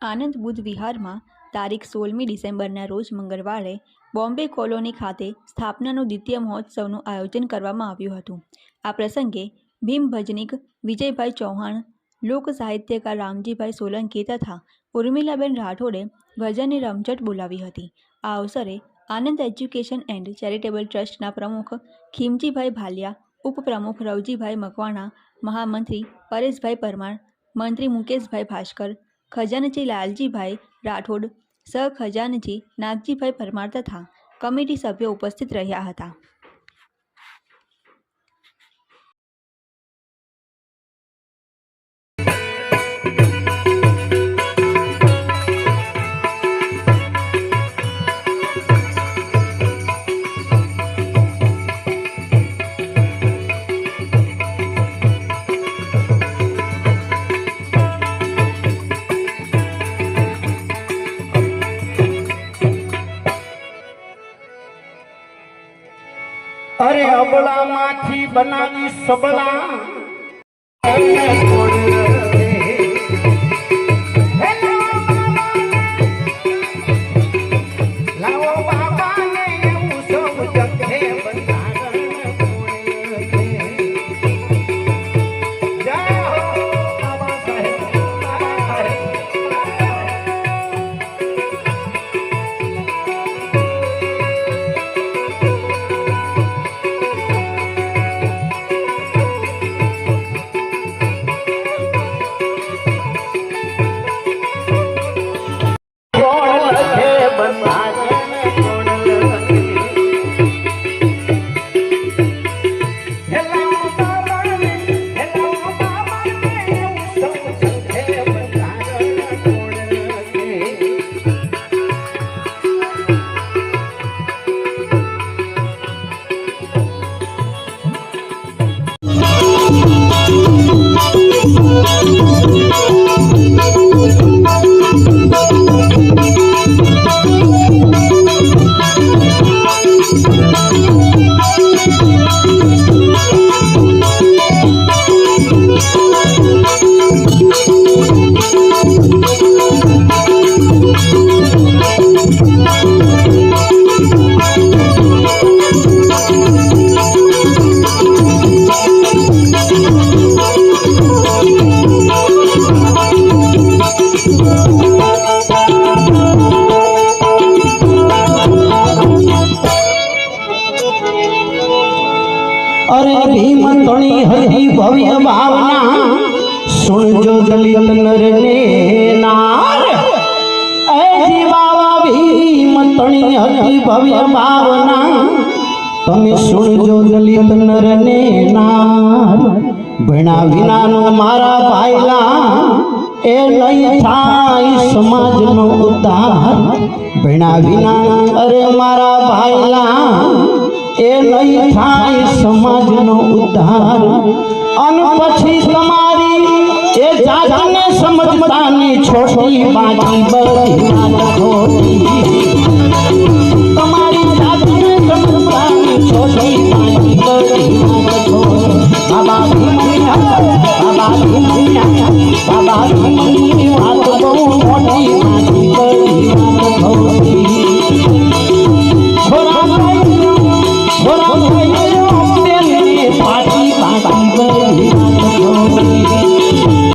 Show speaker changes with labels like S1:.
S1: આનંદ બુદ્ધ વિહારમાં તારીખ 16મી ડિસેમ્બરના રોજ મંગળવારે બોમ્બે કોલોની ખાતે સ્થાપનાનું દ્વિતીય મહોત્સવનું આયોજન કરવામાં આવ્યું હતું. આ પ્રસંગે ભીમ ભજનીક વિજયભાઈ ચૌહાણ, લોક સાહિત્યકાર રામજીભાઈ સોલંકી તથા ઉર્મિલાબેન રાઠોડે ભજનની રમઝટ બોલાવી હતી. આ અવસરે આનંદ એજ્યુકેશન એન્ડ ચેરિટેબલ ટ્રસ્ટના પ્રમુખ ખીમજીભાઈ ભાલિયા, ઉપપ્રમુખ રવજીભાઈ મકવાણા, મહામંત્રી પરેશભાઈ પરમાર, મંત્રી મુકેશભાઈ ભાસ્કર, ખજાનચી લાલજીભાઈ રાઠોડ, સહખજાનચી નાગજીભાઈ પરમાર તથા કમિટી સભ્યો ઉપસ્થિત રહ્યા હતા.
S2: अरे अबला माथी बनावी सबला लाओ बाबा ने सब जगह अरे भीम तणी हरि भव्य भावना सुनजो दलित नर ने नार ऐसी बाबा भीम तणी हरि भव्य भावना तमे सुनजो दलित नर ने नार भणा विना नो मारा भाईला ए नहीं थाई समाज नो उद्धार भणा विना अरे मारा भाईला ए नहीं थाई समाज नो उद्धार अन पछी तमारी ए जात ने समझता ने छोटी बाकी बड़ी खोटी तमारी जात ने समझता ने छोटी बाकी बड़ी खोटी बाबा भीम बाबा भीम बाबा भीम